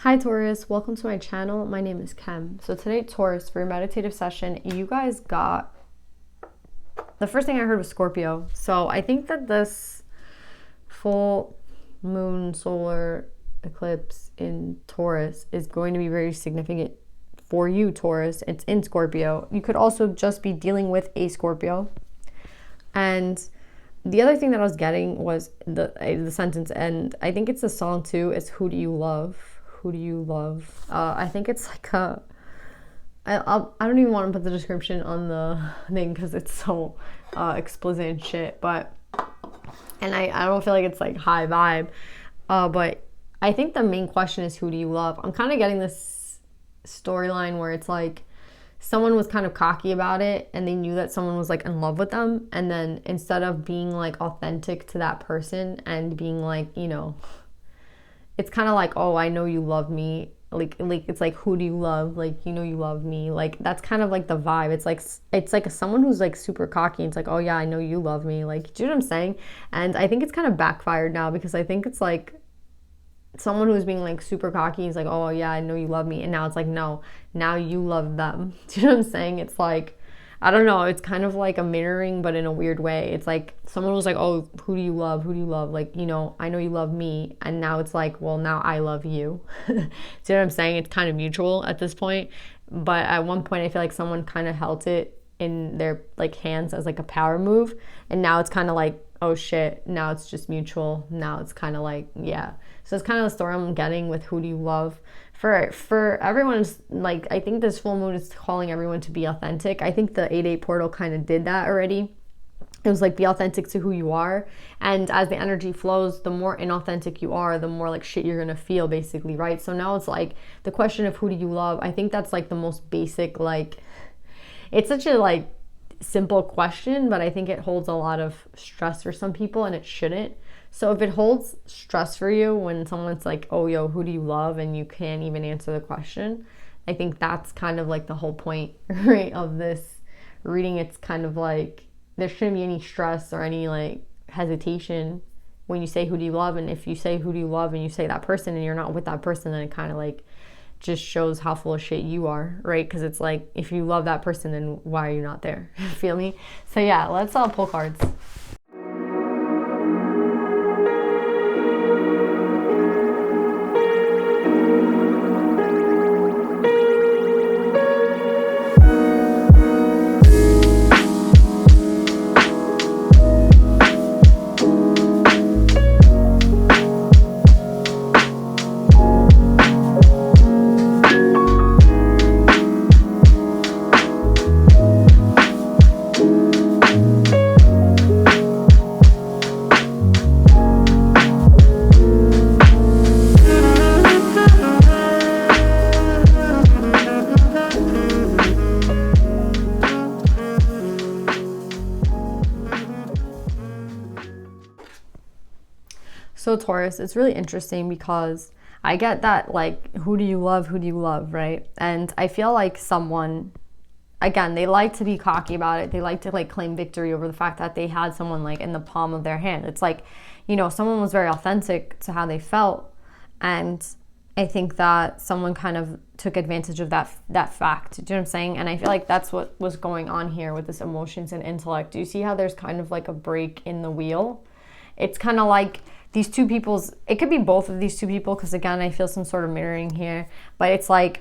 Hi Taurus, welcome to my channel. My name is Kem. So today, Taurus, for your meditative session, you guys got, the first thing I heard was Scorpio. So I think that this full moon solar eclipse in Taurus is going to be very significant for you, Taurus. It's in Scorpio. You could also just be dealing with a Scorpio. And the other thing that I was getting was the sentence, and I think it's a song too, is Who Do You Love? Who do you love? I think it's like I don't even want to put the description on the thing because it's so explicit and shit, but I don't feel like it's like high vibe, but I think the main question is who do you love? I'm kind of getting this storyline where it's like someone was kind of cocky about it and they knew that someone was like in love with them, and then instead of being like authentic to that person and being like, you know, it's kind of like, oh, I know you love me. Like it's like, who do you love? Like, you know, you love me. Like, that's kind of like the vibe. It's like someone who's like super cocky. It's like, oh yeah, I know you love me. Like, do you know what I'm saying? And I think it's kind of backfired now because I think it's like someone who's being like super cocky is like, oh yeah, I know you love me. And now it's like, no, now you love them. Do you know what I'm saying? It's like, I don't know. It's kind of like a mirroring, but in a weird way. It's like someone was like, oh, who do you love? Who do you love? Like, you know, I know you love me. And now it's like, well, now I love you. Do you know what I'm saying? It's kind of mutual at this point. But at one point, I feel like someone kind of held it in their like hands as like a power move. And now it's kind of like, oh shit, now it's just mutual. Now it's kind of like, yeah. So it's kind of the story I'm getting with who do you love. For everyone's, like, I think this full moon is calling everyone to be authentic. I think the 8-8 portal kind of did that already. It was like, be authentic to who you are. And as the energy flows, the more inauthentic you are, the more like shit you're gonna feel, basically, right? So now it's like the question of who do you love. I think that's like the most basic, like, it's such a like simple question, but I think it holds a lot of stress for some people, and it shouldn't. So if it holds stress for you when someone's like, oh, yo, who do you love? And you can't even answer the question, I think that's kind of like the whole point, right, of this reading. It's kind of like there shouldn't be any stress or any like hesitation when you say who do you love. And if you say who do you love and you say that person and you're not with that person, then it kind of like just shows how full of shit you are, right? Because it's like, if you love that person, then why are you not there? Feel me? So yeah, let's pull cards. So Taurus, it's really interesting because I get that, like, who do you love? Who do you love, right? And I feel like someone, again, they like to be cocky about it. They like to like claim victory over the fact that they had someone like in the palm of their hand. It's like, you know, someone was very authentic to how they felt. And I think that someone kind of took advantage of that fact. Do you know what I'm saying? And I feel like that's what was going on here with this emotions and intellect. Do you see how there's kind of like a break in the wheel? It's kind of like these two people's, it could be both of these two people, because again, I feel some sort of mirroring here, but it's like,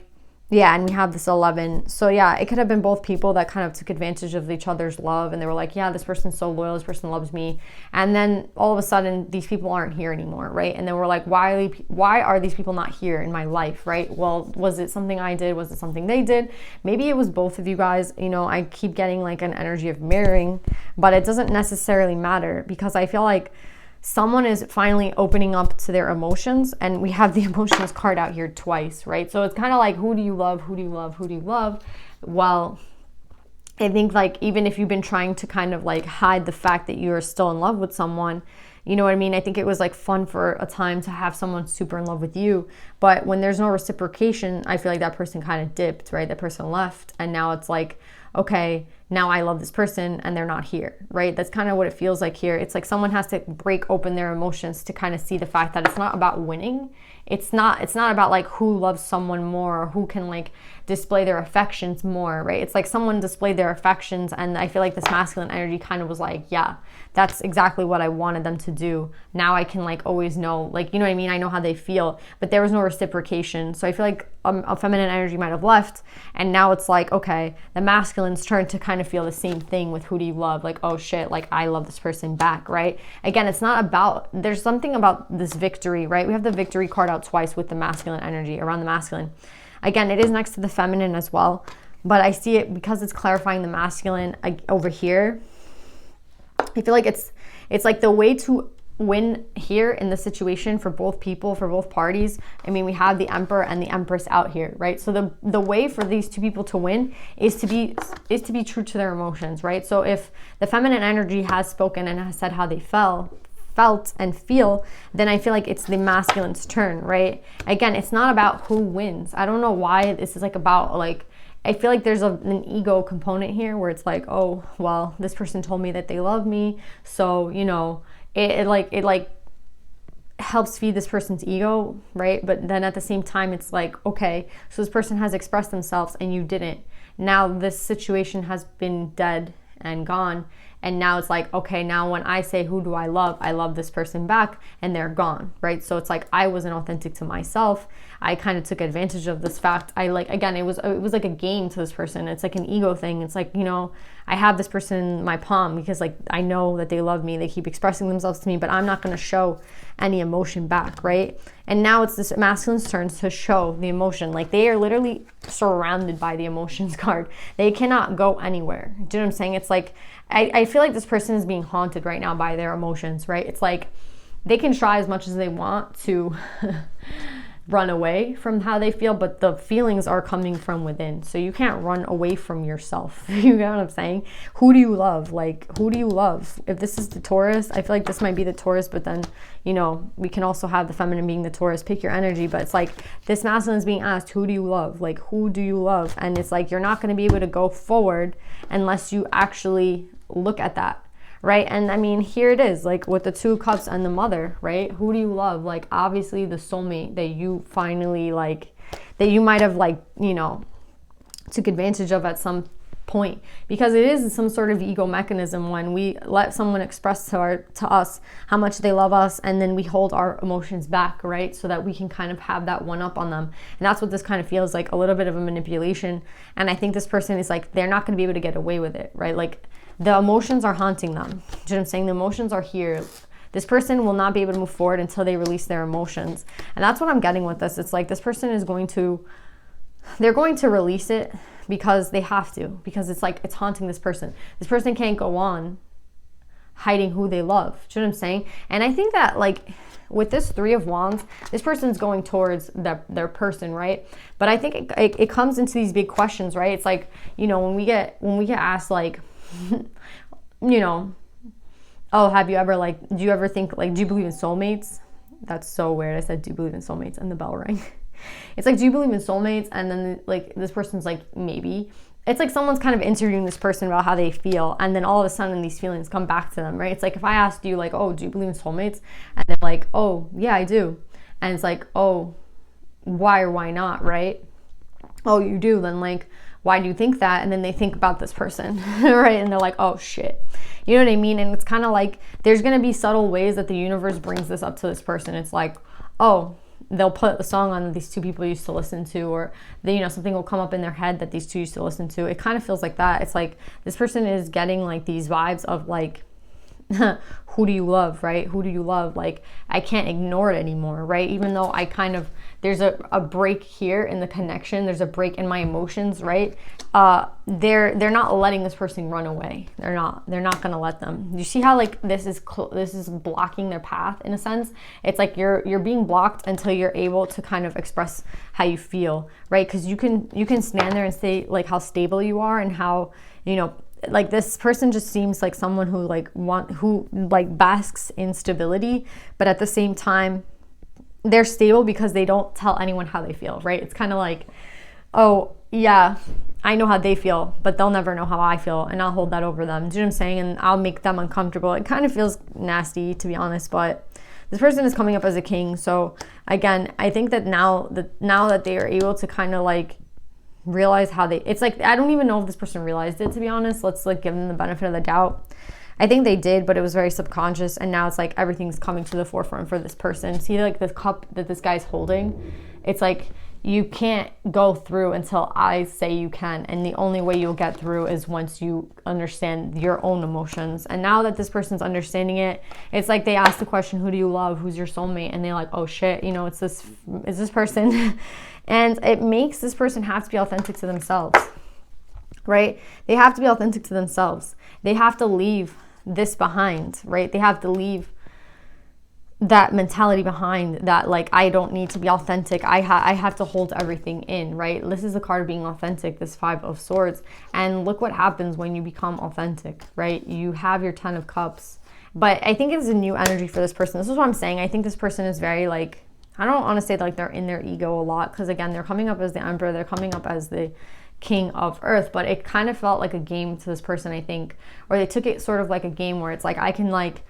yeah, and we have this 11. So yeah, it could have been both people that kind of took advantage of each other's love, and they were like, yeah, this person's so loyal, this person loves me. And then all of a sudden, these people aren't here anymore, right? And then we're like, why are these people not here in my life, right? Well, was it something I did? Was it something they did? Maybe it was both of you guys. You know, I keep getting like an energy of mirroring, but it doesn't necessarily matter, because I feel like someone is finally opening up to their emotions, and we have the emotions card out here twice, right? So it's kind of like, who do you love? Who do you love? Who do you love? Well, I think like, even if you've been trying to kind of like hide the fact that you're still in love with someone, you know what I mean? I think it was like fun for a time to have someone super in love with you, but when there's no reciprocation, I feel like that person kind of dipped, right? That person left, and now it's like, okay, now I love this person and they're not here, right? That's kind of what it feels like here. It's like someone has to break open their emotions to kind of see the fact that it's not about winning. It's not about like who loves someone more or who can like display their affections more, right? It's like someone displayed their affections, and I feel like this masculine energy kind of was like, yeah, that's exactly what I wanted them to do. Now I can like always know, like, you know what I mean? I know how they feel, but there was no reciprocation. So I feel like a feminine energy might have left, and now it's like, okay, the masculine's turn to kind of feel the same thing with who do you love? Like, oh shit, like I love this person back, right? Again, it's not about, there's something about this victory, right? We have the victory card out twice with the masculine energy, around the masculine. Again, it is next to the feminine as well, but I see it because it's clarifying the masculine over here. I feel like it's like the way to win here in the situation for both people, for both parties. I mean, we have the Emperor and the Empress out here, right? So the way for these two people to win is to be true to their emotions, right? So if the feminine energy has spoken and has said how they felt and feel, then I feel like it's the masculine's turn, right? Again, it's not about who wins. I don't know why this is like about like, I feel like there's an ego component here where it's like, oh, well, this person told me that they love me, so, you know, it helps feed this person's ego, right? But then at the same time, it's like, okay, so this person has expressed themselves and you didn't. Now this situation has been dead and gone. And now it's like, okay, now when I say, who do I love this person back, and they're gone, right? So it's like, I wasn't authentic to myself. I kind of took advantage of this fact. Again, it was like a game to this person. It's like an ego thing. It's like, you know, I have this person in my palm because like, I know that they love me. They keep expressing themselves to me, but I'm not going to show any emotion back, right? And now it's this masculine's turn to show the emotion. Like, they are literally surrounded by the emotions card. They cannot go anywhere. Do you know what I'm saying? It's like, I feel like this person is being haunted right now by their emotions, right? It's like they can try as much as they want to run away from how they feel, but the feelings are coming from within. So you can't run away from yourself. You know what I'm saying? Who do you love? Like, who do you love? If this is the Taurus, I feel like this might be the Taurus, but then, you know, we can also have the feminine being the Taurus. Pick your energy, but it's like this masculine is being asked, who do you love? Like, who do you love? And it's like, you're not going to be able to go forward unless you actually look at that, right? And I mean, here it is, like with the Two of Cups and the Mother, right? Who do you love? Like, obviously the soulmate that you finally like, that you might have like, you know, took advantage of at some point, because it is some sort of ego mechanism when we let someone express to us how much they love us, and then we hold our emotions back, right? So that we can kind of have that one up on them. And that's what this kind of feels like, a little bit of a manipulation. And I think this person is like, they're not going to be able to get away with it, right? Like, the emotions are haunting them. Do you know what I'm saying? The emotions are here. This person will not be able to move forward until they release their emotions. And that's what I'm getting with this. It's like this person is they're going to release it because they have to, because it's like, it's haunting this person. This person can't go on hiding who they love. Do you know what I'm saying? And I think that like with this Three of Wands, this person's going towards their person, right? But I think it comes into these big questions, right? It's like, you know, when we get asked like, you know, oh, have you ever like, do you ever think like, do you believe in soulmates? That's so weird. I said, do you believe in soulmates? And the bell rang. It's like, do you believe in soulmates? And then like this person's like, maybe. It's like someone's kind of interviewing this person about how they feel, and then all of a sudden these feelings come back to them, right? It's like if I asked you like, oh, do you believe in soulmates? And they're like, oh yeah, I do. And it's like, oh, why or why not, right? Oh, you do? Then like, why do you think that? And then they think about this person, right? And they're like, oh shit. You know what I mean? And it's kind of like, there's going to be subtle ways that the universe brings this up to this person. It's like, oh, they'll put a song on that these two people used to listen to, or they, you know, something will come up in their head that these two used to listen to. It kind of feels like that. It's like this person is getting like these vibes of like, who do you love, right? Who do you love? Like, I can't ignore it anymore, right? Even though I kind of, there's a break here in the connection, there's a break in my emotions, right? They're not letting this person run away. They're not gonna let them. You see how like this is blocking their path in a sense? It's like you're being blocked until you're able to kind of express how you feel, right? Because you can stand there and say like how stable you are and how, you know, like this person just seems like someone who basks in stability, but at the same time they're stable because they don't tell anyone how they feel, right? It's kind of like, oh yeah, I know how they feel, but they'll never know how I feel, and I'll hold that over them. Do you know what I'm saying? And I'll make them uncomfortable. It kind of feels nasty, to be honest, but this person is coming up as a king. So again, I think that now that they are able to kind of like realize how it's like, I don't even know if this person realized it, to be honest. Let's like give them the benefit of the doubt. I think they did, but it was very subconscious, and now it's like everything's coming to the forefront for this person. See, like this cup that this guy's holding, it's like you can't go through until I say you can, and the only way you'll get through is once you understand your own emotions. And now that this person's understanding it, it's like they ask the question, who do you love? Who's your soulmate? And they're like, oh shit, you know, it's this person. And it makes this person have to be authentic to themselves, right? They have to be authentic to themselves. They have to leave this behind, right? They have to leave that mentality behind, that like, I don't need to be authentic. I have to hold everything in, right? This is the card of being authentic, this 5 of Swords. And look what happens when you become authentic, right? You have your 10 of Cups. But I think it's a new energy for this person. This is what I'm saying. I think this person is very like, I don't want to say like they're in their ego a lot, because again, they're coming up as the Emperor, they're coming up as the King of Earth, but it kind of felt like a game to this person, I think, or they took it sort of like a game where it's like, I can like,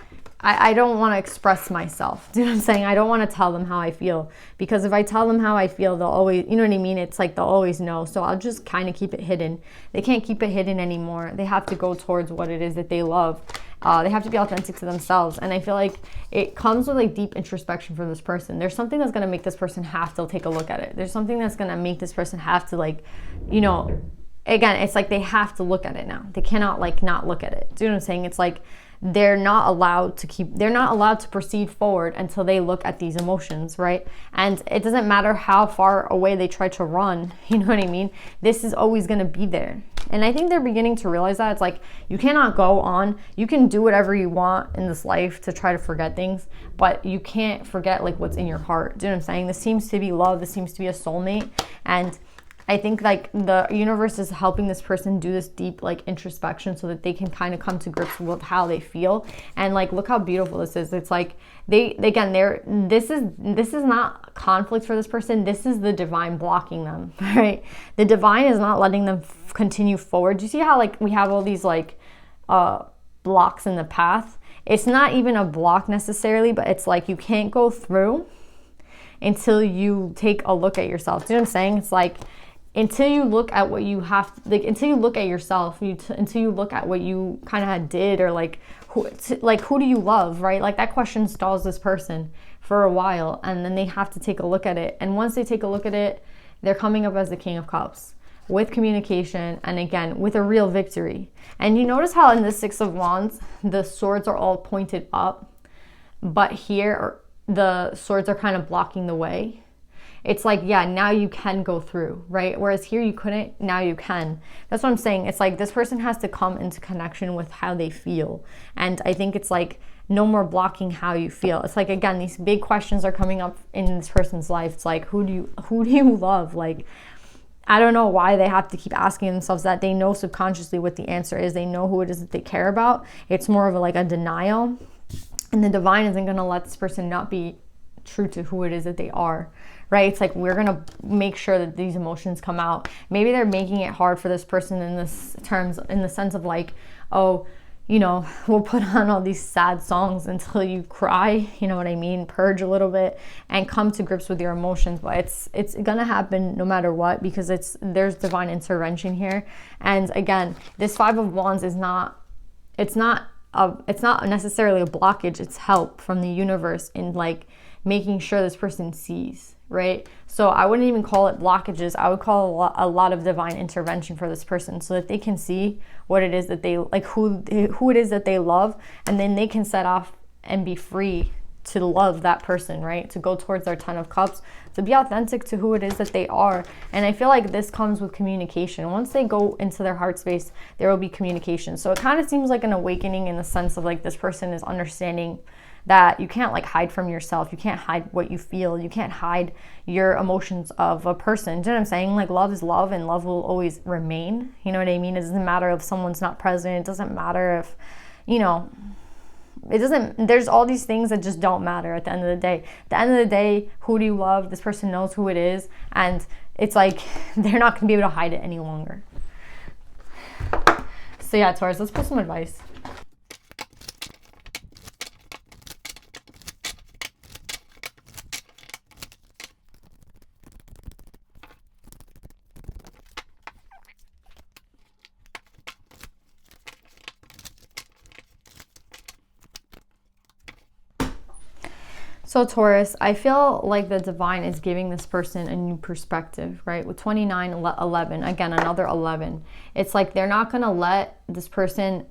I don't want to express myself. Do you know what I'm saying? I don't want to tell them how I feel, because if I tell them how I feel, they'll always, you know what I mean? It's like they'll always know. So I'll just kind of keep it hidden. They can't keep it hidden anymore. They have to go towards what it is that they love. They have to be authentic to themselves. And I feel like it comes with like deep introspection for this person. There's something that's going to make this person have to take a look at it. There's something that's going to make this person have to like, you know, again, it's like they have to look at it now. They cannot like not look at it. Do you know what I'm saying? It's like they're not allowed to proceed forward until they look at these emotions, right? And it doesn't matter how far away they try to run, you know what I mean? This is always going to be there. And I think they're beginning to realize that. It's like, you cannot go on, you can do whatever you want in this life to try to forget things, but you can't forget like what's in your heart. Do you know what I'm saying? This seems to be love, this seems to be a soulmate, and I think like the universe is helping this person do this deep like introspection so that they can kind of come to grips with how they feel. And like, look how beautiful this is. It's like this is not conflict for this person. This is the divine blocking them, right? The divine is not letting them continue forward. Do you see how like we have all these like blocks in the path? It's not even a block necessarily, but it's like you can't go through until you take a look at yourself. Do you know what I'm saying? It's like, until you look at what you have, like until you look at yourself, until you look at what you kind of did, or like who do you love, right? Like that question stalls this person for a while, and then they have to take a look at it. And once they take a look at it, they're coming up as the King of Cups with communication, and again with a real victory. And you notice how in the 6 of Wands the swords are all pointed up, but here the swords are kind of blocking the way. It's like, yeah, now you can go through, right? Whereas here you couldn't, now you can. That's what I'm saying. It's like this person has to come into connection with how they feel. And I think it's like no more blocking how you feel. It's like, again, these big questions are coming up in this person's life. It's like, who do you love? Like, I don't know why they have to keep asking themselves that. They know subconsciously what the answer is. They know who it is that they care about. It's more of a denial. And the divine isn't going to let this person not be true to who it is that they are, right? It's like, we're going to make sure that these emotions come out. Maybe they're making it hard for this person in this terms, in the sense of like, oh, you know, we'll put on all these sad songs until you cry, you know what I mean? Purge a little bit and come to grips with your emotions. But it's gonna happen no matter what, because there's divine intervention here. And again, this 5 of Wands is not necessarily a blockage. It's help from the universe in like making sure this person sees, right? So I wouldn't even call it blockages. I would call a lot of divine intervention for this person, so that they can see what it is that they like, who it is that they love, and then they can set off and be free to love that person, right? To go towards their 10 of Cups, to be authentic to who it is that they are. And I feel like this comes with communication. Once they go into their heart space, there will be communication. So it kind of seems like an awakening in the sense of like this person is understanding that you can't like hide from yourself. You can't hide what you feel. You can't hide your emotions of a person. Do you know what I'm saying? Like, love is love, and love will always remain. You know what I mean? It doesn't matter if someone's not present. It doesn't matter if, you know, there's all these things that just don't matter at the end of the day. At the end of the day, who do you love? This person knows who it is, and it's like they're not going to be able to hide it any longer. So yeah, Taurus, let's pull some advice. So Taurus, I feel like the divine is giving this person a new perspective, right? With 29, 11, again, another 11. It's like they're not going to let this person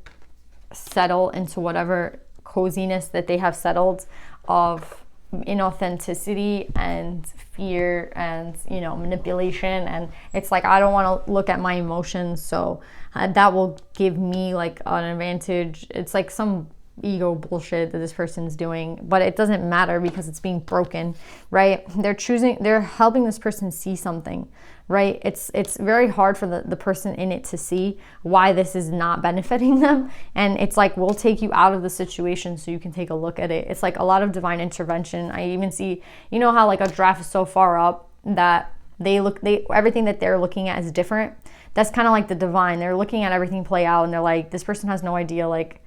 settle into whatever coziness that they have settled of inauthenticity and fear and, you know, manipulation. And it's like, I don't want to look at my emotions, so that will give me like an advantage. It's like some ego bullshit that this person's doing, but it doesn't matter because it's being broken, right? They're helping this person see something, right? It's very hard for the person in it to see why this is not benefiting them. And it's like, we'll take you out of the situation so you can take a look at it. It's like a lot of divine intervention. I even see, you know how like a giraffe is so far up that everything that they're looking at is different. That's kind of like the divine. They're looking at everything play out and they're like, this person has no idea like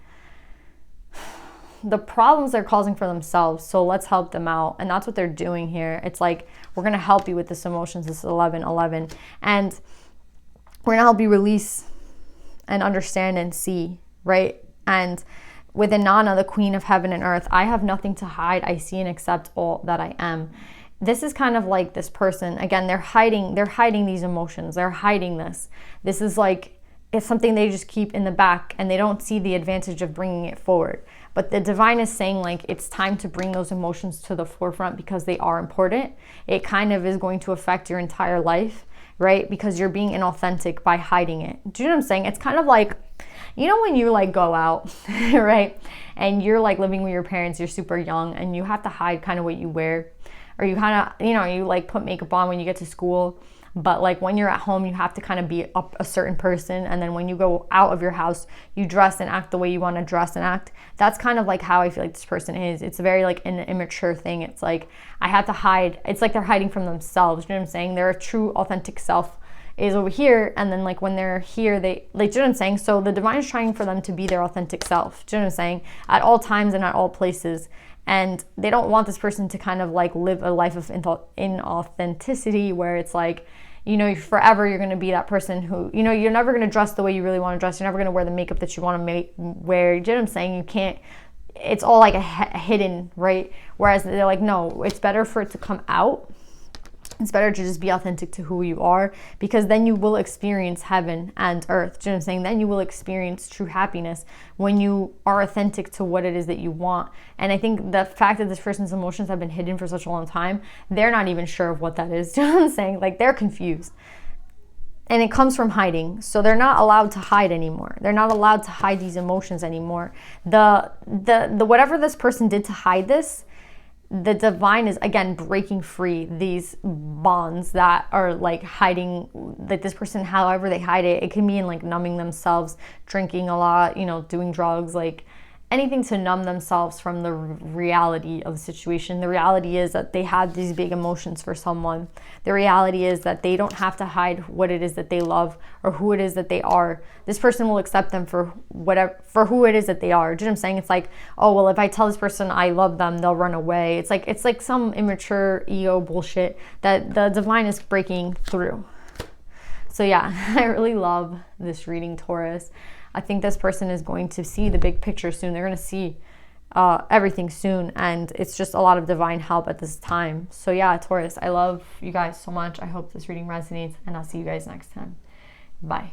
the problems they're causing for themselves, so let's help them out. And that's what they're doing here. It's like, we're going to help you with this emotions, this 11, and we're going to help you release and understand and see, right? And with Inanna, the queen of heaven and earth, I have nothing to hide. I see and accept all that I am. This is kind of like this person, again, they're hiding these emotions. They're hiding this. This is like, it's something they just keep in the back and they don't see the advantage of bringing it forward. But the divine is saying like, it's time to bring those emotions to the forefront because they are important. It kind of is going to affect your entire life, right? Because you're being inauthentic by hiding it. Do you know what I'm saying? It's kind of like, you know, when you like go out, right? And you're like living with your parents, you're super young and you have to hide kind of what you wear. Or you kind of, you know, you like put makeup on when you get to school. But like when you're at home, you have to kind of be a certain person. And then when you go out of your house, you dress and act the way you want to dress and act. That's kind of like how I feel like this person is. It's very like an immature thing. It's like, I have to hide. It's like they're hiding from themselves. You know what I'm saying? Their true authentic self is over here. And then like when they're here, they like, do you know what I'm saying? So the divine is trying for them to be their authentic self. Do you know what I'm saying? At all times and at all places. And they don't want this person to kind of like live a life of inauthenticity where it's like, you know, forever you're going to be that person who, you know, you're never going to dress the way you really want to dress. You're never going to wear the makeup that you want to wear. You know what I'm saying? You can't, it's all like a hidden, right? Whereas they're like, no, it's better for it to come out. It's better to just be authentic to who you are, because then you will experience heaven and earth. Do you know what I'm saying? Then you will experience true happiness when you are authentic to what it is that you want. And I think the fact that this person's emotions have been hidden for such a long time, they're not even sure of what that is. Do you know what I'm saying? Like, they're confused. And it comes from hiding. So they're not allowed to hide anymore. They're not allowed to hide these emotions anymore. The whatever this person did to hide this, the divine is again breaking free these bonds that are like hiding, like this person, however they hide it. It can be in like numbing themselves, drinking a lot, you know, doing drugs, like anything to numb themselves from the reality of the situation. The reality is that they have these big emotions for someone. The reality is that they don't have to hide what it is that they love or who it is that they are. This person will accept them for whatever, for who it is that they are. Do you know what I'm saying? It's like, oh, well, if I tell this person I love them, they'll run away. It's like some immature ego bullshit that the divine is breaking through. So yeah, I really love this reading, Taurus. I think this person is going to see the big picture soon. They're going to see everything soon. And it's just a lot of divine help at this time. So yeah, Taurus, I love you guys so much. I hope this reading resonates. And I'll see you guys next time. Bye.